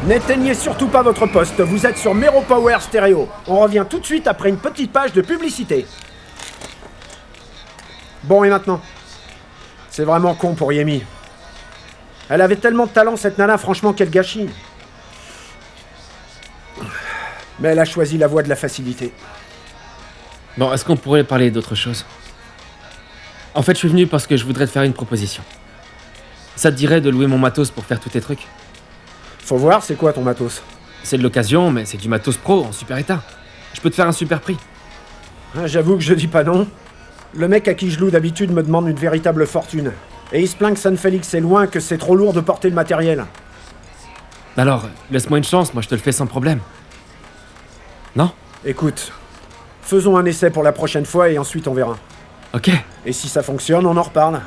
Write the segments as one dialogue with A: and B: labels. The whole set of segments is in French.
A: N'éteignez surtout pas votre poste, vous êtes sur Mero Power Stereo. On revient tout de suite après une petite page de publicité. Bon, et maintenant? C'est vraiment con pour Yemi. Elle avait tellement de talent, cette nana, franchement, quel gâchis. Mais elle a choisi la voie de la facilité.
B: Bon, est-ce qu'on pourrait parler d'autre chose? En fait, je suis venu parce que je voudrais te faire une proposition. Ça te dirait de louer mon matos pour faire tous tes trucs?
A: Faut voir, c'est quoi ton matos?
B: C'est de l'occasion, mais c'est du matos pro en super état. Je peux te faire un super prix.
A: J'avoue que je dis pas non. Le mec à qui je loue d'habitude me demande une véritable fortune. Et il se plaint que San Félix est loin, que c'est trop lourd de porter le matériel.
B: Alors, laisse-moi une chance, moi je te le fais sans problème. Non?
A: Écoute, faisons un essai pour la prochaine fois et ensuite on verra.
B: Ok.
A: Et si ça fonctionne, on en reparle.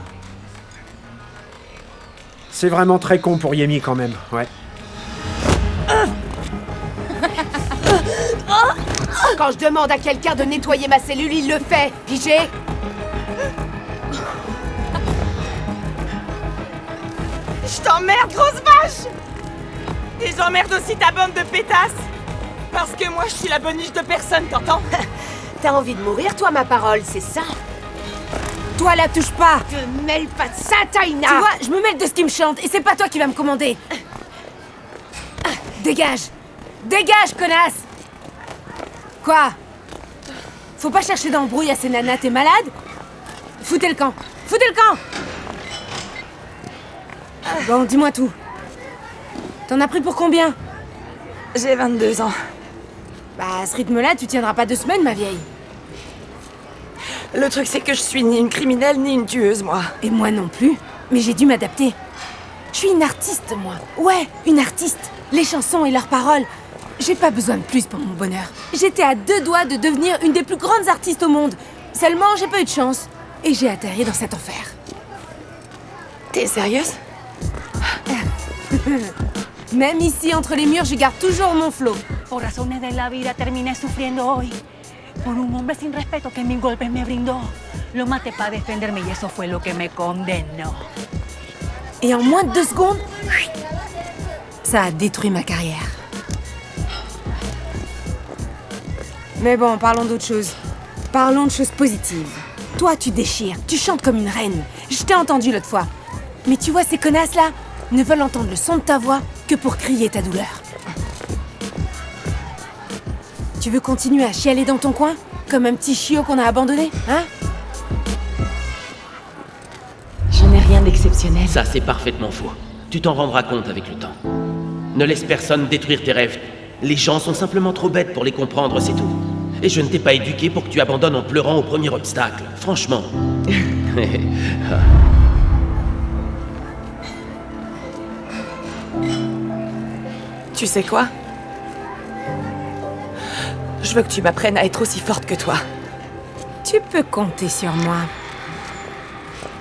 A: C'est vraiment très con pour Yemi quand même, ouais.
C: Quand je demande à quelqu'un de nettoyer ma cellule, il le fait, pigé?
D: Je t'emmerde, grosse vache! Et j'emmerde aussi ta bande de pétasses! Parce que moi, je suis la boniche de personne, t'entends?
C: T'as envie de mourir, toi, ma parole, c'est ça?
E: Toi, la touche pas!
C: Te mêle pas de ça, Taïna!
E: Tu vois, je me mêle de ce qui me chante, et c'est pas toi qui vas me commander! Dégage! Dégage, connasse! Quoi? Faut pas chercher d'embrouille à ces nanas, t'es malade? Foutez le camp! Foutez le camp! Bon, dis-moi tout. T'en as pris pour combien?
D: J'ai 22 ans.
E: Bah, à ce rythme-là, tu tiendras pas 2 semaines, ma vieille.
D: Le truc, c'est que je suis ni une criminelle, ni une tueuse, moi.
E: Et moi non plus. Mais j'ai dû m'adapter. Je suis une artiste, moi. Ouais, une artiste. Les chansons et leurs paroles. J'ai pas besoin de plus pour mon bonheur. J'étais à 2 doigts de devenir une des plus grandes artistes au monde. Seulement, j'ai pas eu de chance. Et j'ai atterri dans cet enfer.
D: T'es sérieuse?
E: Même ici, entre les murs, je garde toujours mon flow.
F: Por razones de la vida terminé sufriendo hoy. Por un hombre sin respeto que mil golpes me brindó. Lo maté para defenderme y eso fue lo que me condenó.
E: Et en moins de 2 secondes, ça a détruit ma carrière. Mais bon, parlons d'autre chose. Parlons de choses positives. Toi, tu déchires, tu chantes comme une reine. Je t'ai entendu l'autre fois. Mais tu vois, ces connasses-là ne veulent entendre le son de ta voix que pour crier ta douleur. Tu veux continuer à chialer dans ton coin, comme un petit chiot qu'on a abandonné, hein?
C: Je n'ai rien d'exceptionnel.
G: Ça, c'est parfaitement faux. Tu t'en rendras compte avec le temps. Ne laisse personne détruire tes rêves. Les gens sont simplement trop bêtes pour les comprendre, c'est tout. Et je ne t'ai pas éduqué pour que tu abandonnes en pleurant au premier obstacle. Franchement.
D: Tu sais quoi? Je veux que tu m'apprennes à être aussi forte que toi.
E: Tu peux compter sur moi.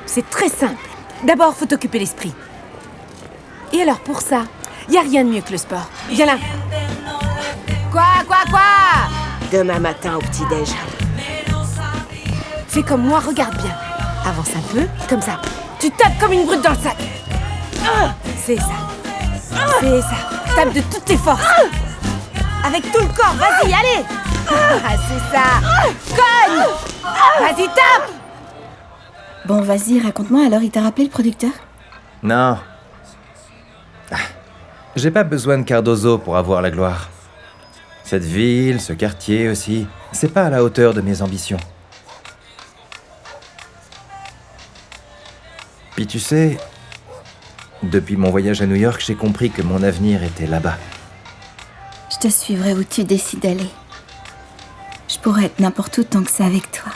E: C'est très simple. D'abord, faut t'occuper l'esprit. Et alors, pour ça, y a rien de mieux que le sport. Viens là. Quoi?
C: Demain matin au petit-déj.
E: Fais comme moi, regarde bien. Avance un peu, comme ça. Tu tapes comme une brute dans le sac. C'est ça. C'est ça. Tape de toutes tes forces. Avec tout le corps, vas-y, allez. C'est ça. Cogne. Vas-y, tape.
H: Bon, vas-y, raconte-moi, alors il t'a rappelé le producteur?
I: Non. J'ai pas besoin de Cardozo pour avoir la gloire. Cette ville, ce quartier aussi, c'est pas à la hauteur de mes ambitions. Puis tu sais, depuis mon voyage à New York, j'ai compris que mon avenir était là-bas.
H: Je te suivrai où tu décides d'aller. Je pourrais être n'importe où tant que c'est avec toi.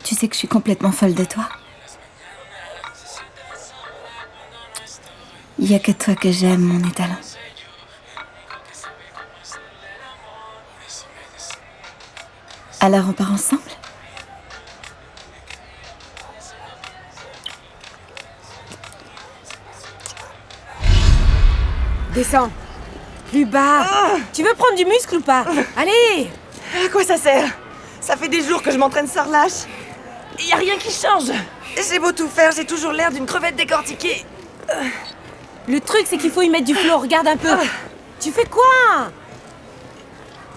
H: Tu sais que je suis complètement folle de toi. Il y a que toi que j'aime, mon étalon. Alors on part ensemble?
E: Descends. Plus bas. Tu veux prendre du muscle ou pas? Allez.
D: À quoi ça sert? Ça fait des jours que je m'entraîne sans relâche. Y a rien rien qui change. J'ai beau tout faire, j'ai toujours l'air d'une crevette décortiquée.
E: Le truc, c'est qu'il faut y mettre du flot, regarde un peu. Tu fais quoi?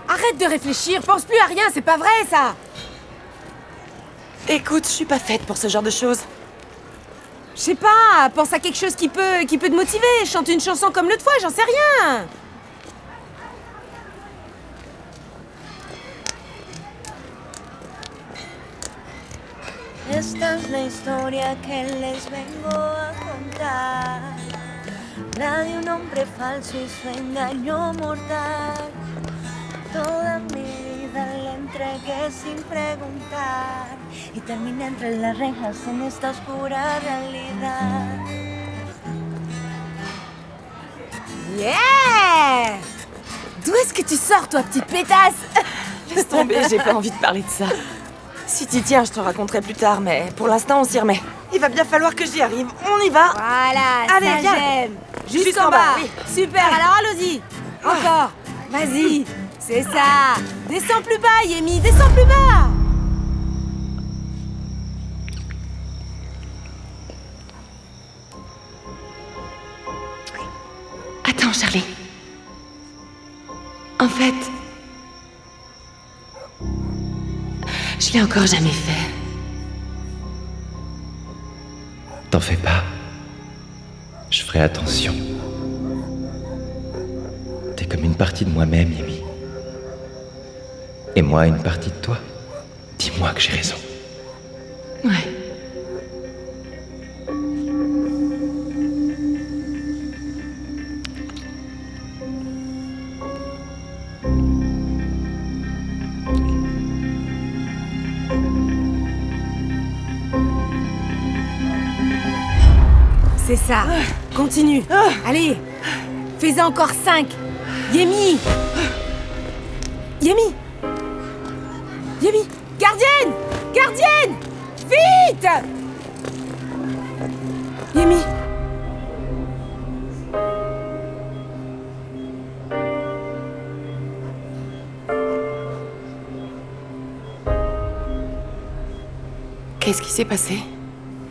E: Arrête de réfléchir, pense plus à rien, c'est pas vrai, ça.
D: Écoute, je suis pas faite pour ce genre de choses.
E: Je sais pas, pense à quelque chose qui peut te motiver. Chante une chanson comme l'autre fois, j'en sais rien.
J: Esta es la historia que les vengo a contar. La de un hombre falso y su engaño mortal. Toda mi vida le entregué sin preguntar. Y terminé entre las rejas en esta oscura realidad.
E: Yeah! D'où est-ce que tu sors, toi, petite pétasse?
D: Laisse tomber, j'ai pas envie de parler de ça. Si t'y tiens, je te raconterai plus tard, mais pour l'instant, on s'y remet. Il va bien falloir que j'y arrive. On y va.
E: Voilà,
D: allez,
E: ça
D: viens.
E: j'aime. Jusqu'en bas. Oui. Super, alors allons-y. Encore. Vas-y. C'est ça. Descends plus bas, Yemi, descends plus bas.
D: Attends, Charlie. En fait... je l'ai encore jamais fait.
I: T'en fais pas. Je ferai attention. T'es comme une partie de moi-même, Yemi. Et moi, une partie de toi. Dis-moi que j'ai raison.
D: Ouais.
E: C'est ça. Continue. Allez. Fais-en encore 5. Yemi. Yemi. Yemi. Gardienne. Gardienne. Vite. Yemi.
D: Qu'est-ce qui s'est passé?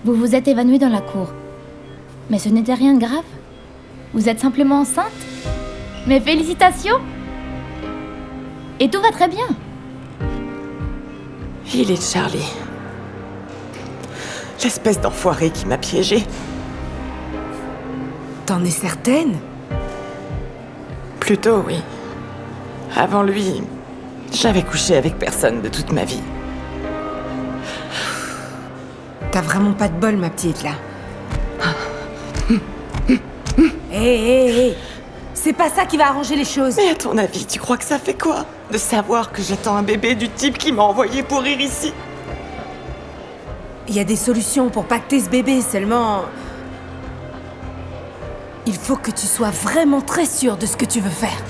H: Vous vous êtes évanoui dans la cour. Mais ce n'était rien de grave. Vous êtes simplement enceinte. Mes félicitations. Et tout va très bien.
D: Il est Charlie. L'espèce d'enfoiré qui m'a piégée.
E: T'en es certaine?
D: Plutôt, oui. Avant lui, j'avais couché avec personne de toute ma vie.
E: T'as vraiment pas de bol, ma petite, là. Hé, c'est pas ça qui va arranger les choses.
D: Mais à ton avis, tu crois que ça fait quoi? De savoir que j'attends un bébé du type qui m'a envoyé pourrir ici?
E: Il y a des solutions pour pacter ce bébé, seulement... il faut que tu sois vraiment très sûr de ce que tu veux faire.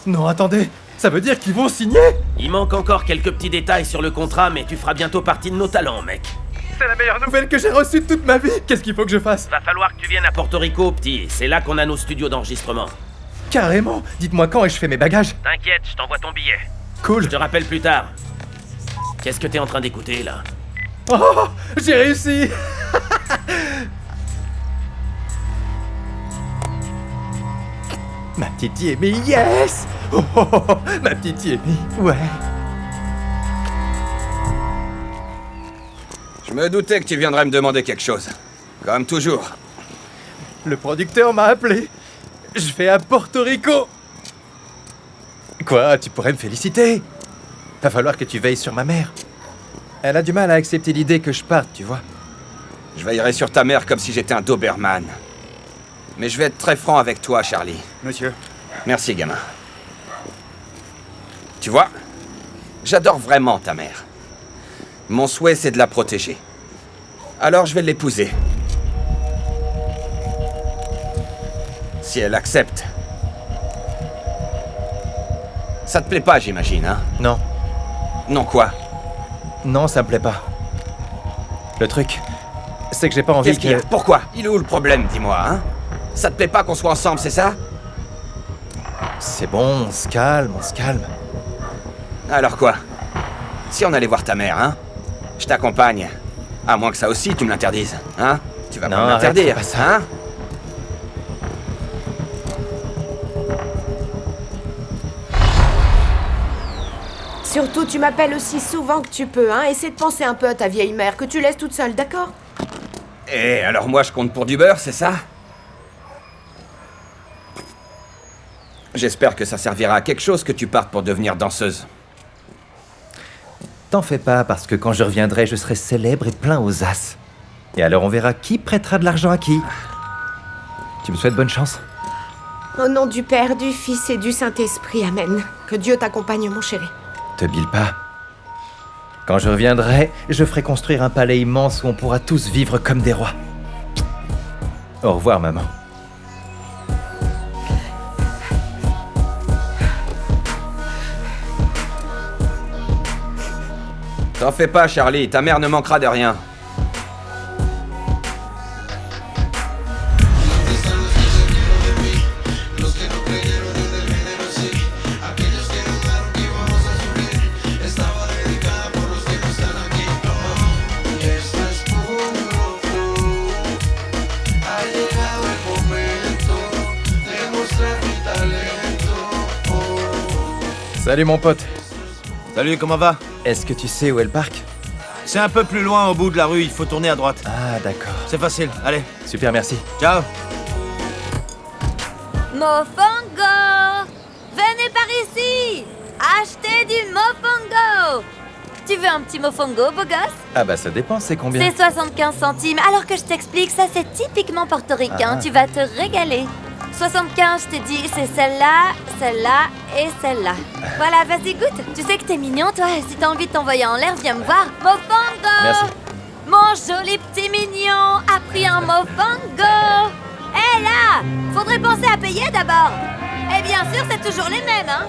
K: Non, attendez, ça veut dire qu'ils vont signer?
G: Il manque encore quelques petits détails sur le contrat, mais tu feras bientôt partie de nos talents, mec.
K: C'est la meilleure nouvelle que j'ai reçue de toute ma vie. Qu'est-ce qu'il faut que je fasse?
G: Va falloir que tu viennes à Porto Rico, petit. C'est là qu'on a nos studios d'enregistrement.
K: Carrément. Dites-moi quand et je fais mes bagages.
G: T'inquiète, je t'envoie ton billet.
K: Cool.
G: Je te rappelle plus tard. Qu'est-ce que t'es en train d'écouter, là?
K: Oh, j'ai réussi. Ma petite Yemi, yes. Ma petite Yemi, ouais.
L: Je me doutais que tu viendrais me demander quelque chose. Comme toujours.
K: Le producteur m'a appelé. Je vais à Porto Rico. Quoi, tu pourrais me féliciter? Va falloir que tu veilles sur ma mère. Elle a du mal à accepter l'idée que je parte, tu vois.
L: Je veillerai sur ta mère comme si j'étais un Doberman. Mais je vais être très franc avec toi, Charlie.
K: Monsieur.
L: Merci, gamin. Tu vois, j'adore vraiment ta mère. Mon souhait, c'est de la protéger. Alors, je vais l'épouser. Si elle accepte. Ça te plaît pas, j'imagine, hein?
K: Non.
L: Non quoi?
K: Non, ça me plaît pas. Le truc, c'est que j'ai pas envie
L: Qu'est-ce qu'il y a? Pourquoi? Il est où le problème, dis-moi, hein? Ça te plaît pas qu'on soit ensemble, c'est ça?
K: C'est bon, on se calme, on se calme.
L: Alors quoi? Si on allait voir ta mère, hein? Je t'accompagne. À moins que ça aussi, tu me l'interdises, hein? Tu vas
K: Non,
L: pas me
K: arrête,
L: l'interdire,
K: c'est pas ça.
L: hein?
C: Surtout, tu m'appelles aussi souvent que tu peux, hein. Essaie de penser un peu à ta vieille mère, que tu laisses toute seule, d'accord?
L: Et alors moi, je compte pour du beurre, c'est ça? J'espère que ça servira à quelque chose que tu partes pour devenir danseuse.
K: T'en fais pas, parce que quand je reviendrai, je serai célèbre et plein aux as. Et alors on verra qui prêtera de l'argent à qui. Tu me souhaites bonne chance?
C: Au nom du Père, du Fils et du Saint-Esprit, Amen. Que Dieu t'accompagne, mon chéri.
K: Te bile pas. Quand je reviendrai, je ferai construire un palais immense où on pourra tous vivre comme des rois. Au revoir, maman.
L: T'en fais pas, Charlie, ta mère ne manquera de rien.
K: Salut mon pote.
M: Salut, comment va?
K: Est-ce que tu sais où est le parc?
M: C'est un peu plus loin au bout de la rue, il faut tourner à droite.
K: Ah, d'accord.
M: C'est facile, allez.
K: Super, merci.
M: Ciao.
J: Mofongo! Venez par ici! Achetez du mofongo! Tu veux un petit mofongo, beau gosse?
K: Ah bah ça dépend, c'est combien?
J: C'est 75 centimes. Alors que je t'explique, ça c'est typiquement portoricain.
K: Ah.
J: Tu vas te régaler. 75, je t'ai dit, c'est celle-là, celle-là et celle-là. Voilà, vas-y, goûte. Tu sais que t'es mignon, toi. Si t'as envie de t'envoyer en l'air, viens me voir. Mofongo!
K: Merci.
J: Mon joli petit mignon a pris un mofongo. Hé là! Faudrait penser à payer d'abord. Et bien sûr, c'est toujours les mêmes, hein?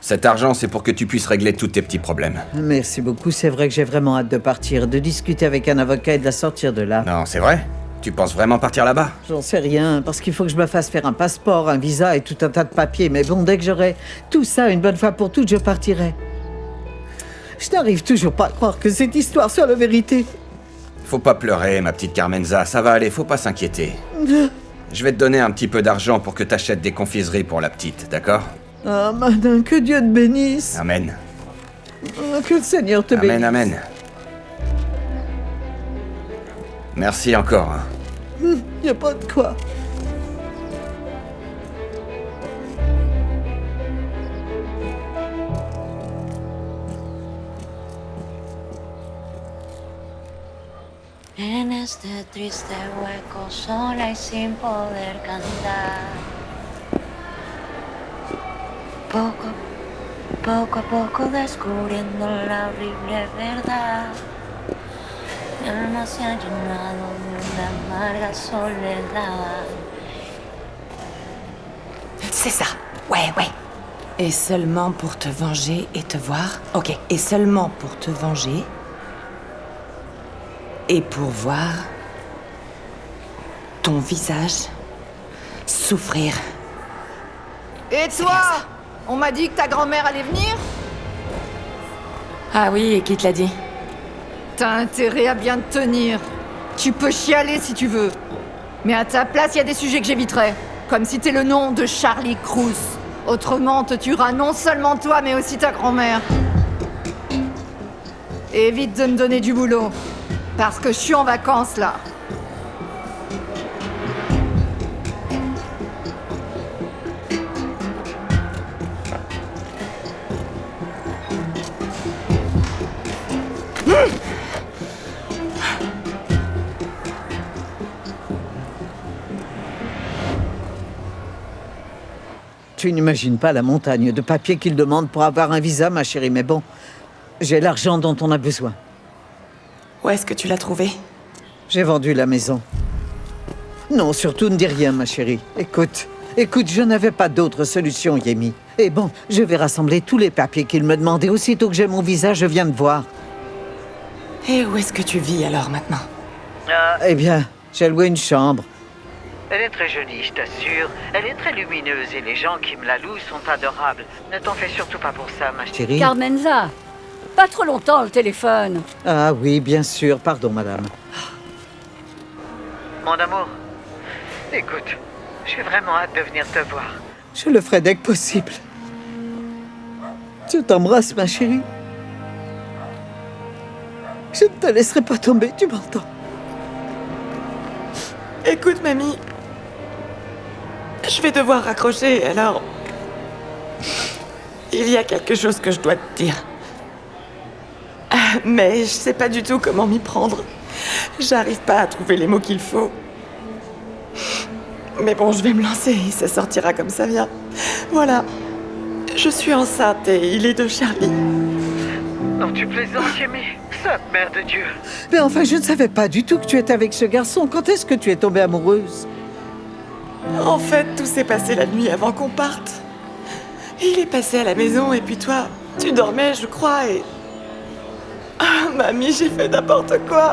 L: Cet argent, c'est pour que tu puisses régler tous tes petits problèmes.
N: Merci beaucoup, c'est vrai que j'ai vraiment hâte de partir, de discuter avec un avocat et de la sortir de là.
L: Non, c'est vrai? Tu penses vraiment partir là-bas?
N: J'en sais rien, parce qu'il faut que je me fasse faire un passeport, un visa et tout un tas de papiers. Mais bon, dès que j'aurai tout ça une bonne fois pour toutes, je partirai. Je n'arrive toujours pas à croire que cette histoire soit la vérité.
L: Faut pas pleurer, ma petite Carmenza, ça va aller, faut pas s'inquiéter. Je vais te donner un petit peu d'argent pour que t'achètes des confiseries pour la petite, d'accord?
N: Ah, madame, que Dieu te bénisse.
L: Amen.
N: Ah, que le Seigneur te bénisse.
L: Amen, amen. Merci encore. Hein.
N: Y a pas de quoi.
J: En este triste hueco, sola y sin poder cantar. Poco a poco descubriendo la horrible verdad. Mi alma se ha llenado de una amarga soledad.
C: C'est ça. Ouais. Et seulement pour te venger et te voir. Ok. Et seulement pour te venger. Et pour voir ton visage souffrir.
O: Et toi? On m'a dit que ta grand-mère allait venir?
C: Ah oui, et qui te l'a dit?
O: T'as intérêt à bien te tenir. Tu peux chialer si tu veux. Mais à ta place, il y a des sujets que j'éviterai. Comme si t'es le nom de Charlie Cruz. Autrement, on te tuera non seulement toi, mais aussi ta grand-mère. Évite de me donner du boulot. Parce que je suis en vacances, là.
N: Tu n'imagines pas la montagne de papier qu'il demande pour avoir un visa, ma chérie, mais bon, j'ai l'argent dont on a besoin.
D: Où est-ce que tu l'as trouvé?
N: J'ai vendu la maison. Non, surtout ne dis rien, ma chérie. Écoute, je n'avais pas d'autre solution, Yemi. Et bon, je vais rassembler tous les papiers qu'il me demandait. Aussitôt que j'ai mon visa, je viens de voir.
D: Et où est-ce que tu vis alors maintenant?
N: Eh bien, j'ai loué une chambre. Elle est très jolie, je t'assure. Elle est très lumineuse et les gens qui me la louent sont adorables. Ne t'en fais surtout pas pour ça, ma chérie.
F: Carmenza, pas trop longtemps le téléphone.
N: Ah oui, bien sûr. Pardon, madame. Mon amour, écoute, j'ai vraiment hâte de venir te voir. Je le ferai dès que possible. Je t'embrasse, ma chérie. Je ne te laisserai pas tomber, tu m'entends?
D: Écoute, mamie. Je vais devoir raccrocher, alors... Il y a quelque chose que je dois te dire. Mais je sais pas du tout comment m'y prendre. J'arrive pas à trouver les mots qu'il faut. Mais bon, je vais me lancer et ça sortira comme ça vient. Voilà. Je suis enceinte et il est de Charlie.
N: Non, tu plaisantes, Yemi. Sainte mère de Dieu. Mais enfin, je ne savais pas du tout que tu étais avec ce garçon. Quand est-ce que tu es tombée amoureuse?
D: En fait, tout s'est passé la nuit avant qu'on parte. Il est passé à la maison et puis toi, tu dormais, je crois, et... Ah, mamie, j'ai fait n'importe quoi.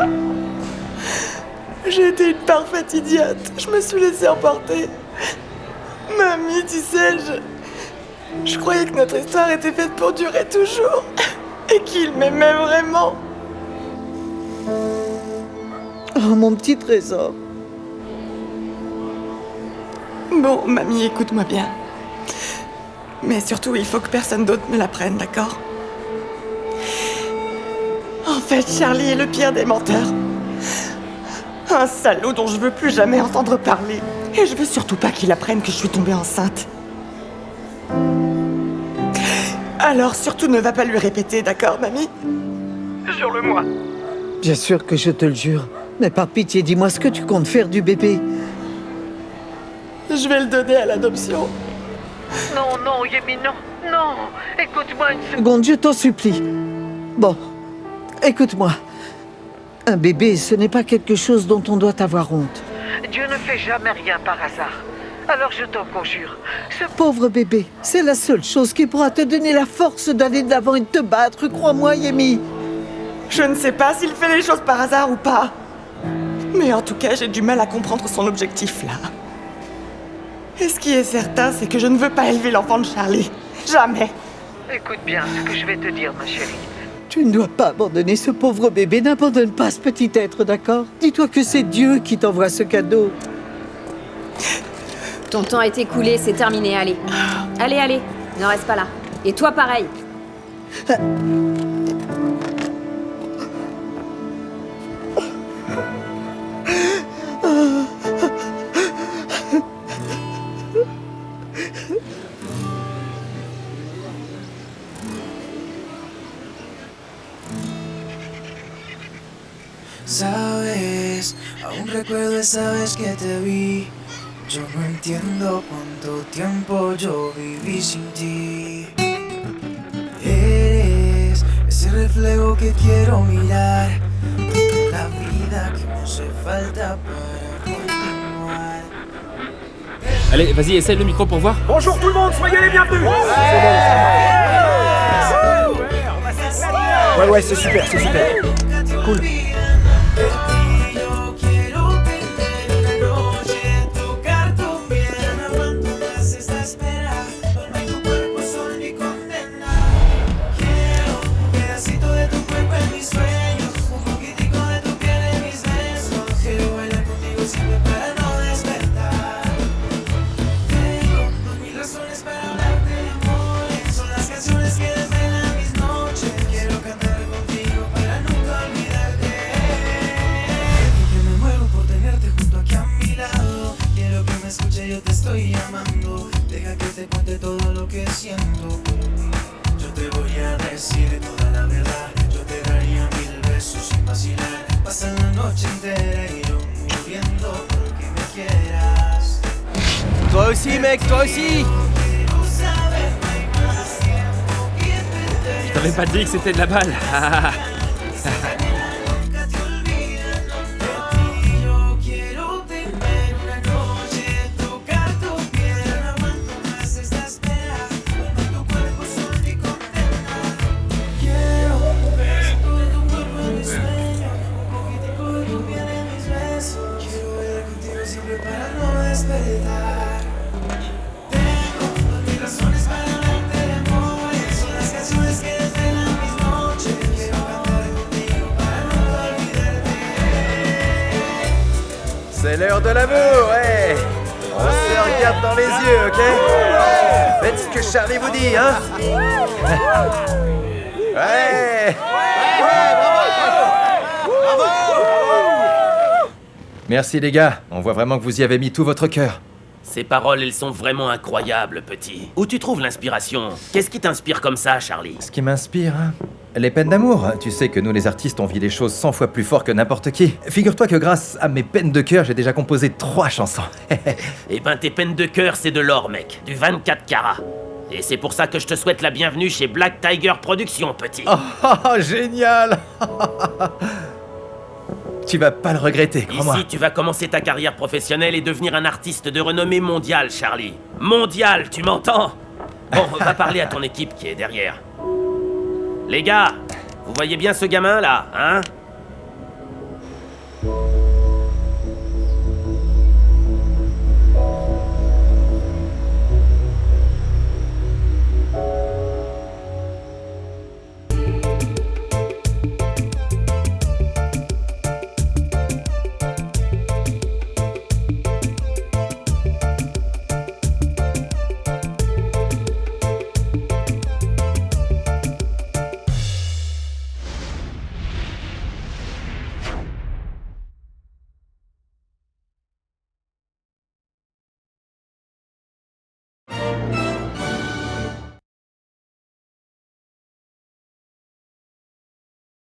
D: J'ai été une parfaite idiote. Je me suis laissée emporter. Mamie, tu sais, je croyais que notre histoire était faite pour durer toujours. Et qu'il m'aimait vraiment.
N: Oh, mon petit trésor.
D: Bon, mamie, écoute-moi bien. Mais surtout, il faut que personne d'autre me l'apprenne, d'accord? En fait, Charlie est le pire des menteurs. Un salaud dont je veux plus jamais entendre parler. Et je veux surtout pas qu'il apprenne que je suis tombée enceinte. Alors surtout ne va pas lui répéter, d'accord, mamie? Jure-le-moi.
N: Bien sûr que je te le jure. Mais par pitié, dis-moi ce que tu comptes faire du bébé.
D: Je vais le donner à l'adoption.
N: Non, non, Yemi, non, non. Écoute-moi une seconde, je t'en supplie. Bon, écoute-moi. Un bébé, ce n'est pas quelque chose dont on doit avoir honte. Dieu ne fait jamais rien par hasard. Alors je t'en conjure, ce pauvre bébé, c'est la seule chose qui pourra te donner la force d'aller de l'avant et de te battre, crois-moi, Yemi.
D: Je ne sais pas s'il fait les choses par hasard ou pas. Mais en tout cas, j'ai du mal à comprendre son objectif, là. Et ce qui est certain, c'est que je ne veux pas élever l'enfant de Charlie. Jamais.
N: Écoute bien ce que je vais te dire, ma chérie. Tu ne dois pas abandonner ce pauvre bébé. N'abandonne pas ce petit être, d'accord? Dis-toi que c'est Dieu qui t'envoie ce cadeau.
P: Ton temps est écoulé, c'est terminé, allez. Allez, allez, ne reste pas là. Et toi, pareil.
Q: Sabes, aún recuerdo esa vez que te vi. Yo no entiendo cuánto tiempo yo viví sin ti. Eres ese reflejo que quiero mirar. La vida que me hace falta para continuar.
B: Allez, vas-y, essaye le micro pour voir.
A: Bonjour tout le monde, soyez les bienvenus. Ouais, c'est super, c'est super. Cool.
Q: Yo te estoy llamando, deja que te cuente todo lo que siento por ti. Yo te voy a decir toda la verdad, yo te daría 1000 besos sin vacilar. Pasa la noche entera y yo muriendo porque me quieras.
M: Toi aussi, mec, toi aussi.
B: J'avais pas dit que c'était de la balle.
Q: Yo quiero tener una noche, tocar tu piel, no aguanto más esta espera, cuando tu cuerpo suelto y condena. Quiero ver todo tu cuerpo en mi sueño, un poquitico de tu piel en mis besos. Quiero bailar contigo siempre para no despertar. Tengo 2000 razones para hablarte de amores, son las canciones que desvelan mis noches. Quiero cantar contigo para nunca olvidarte.
K: C'est l'heure de l'amour, ouais. On se regarde dans les yeux, ok? Faites ce que Charlie vous dit, hein? Ouais. Merci les gars, on voit vraiment que vous y avez mis tout votre cœur.
G: Ces paroles, elles sont vraiment incroyables, petit. Où tu trouves l'inspiration? Qu'est-ce qui t'inspire comme ça, Charlie?
K: Ce qui m'inspire, hein, les peines d'amour. Tu sais que nous les artistes, on vit les choses 100 fois plus fort que n'importe qui. Figure-toi que grâce à mes peines de cœur, j'ai déjà composé 3 chansons.
G: Eh ben, tes peines de cœur, c'est de l'or, mec. Du 24 carats. Et c'est pour ça que je te souhaite la bienvenue chez Black Tiger Productions, petit.
K: Oh, génial. Tu vas pas le regretter, crois-moi.
G: Ici, tu vas commencer ta carrière professionnelle et devenir un artiste de renommée mondiale, Charlie. Mondial, tu m'entends? Bon, va parler à ton équipe qui est derrière. Les gars, vous voyez bien ce gamin, là, hein?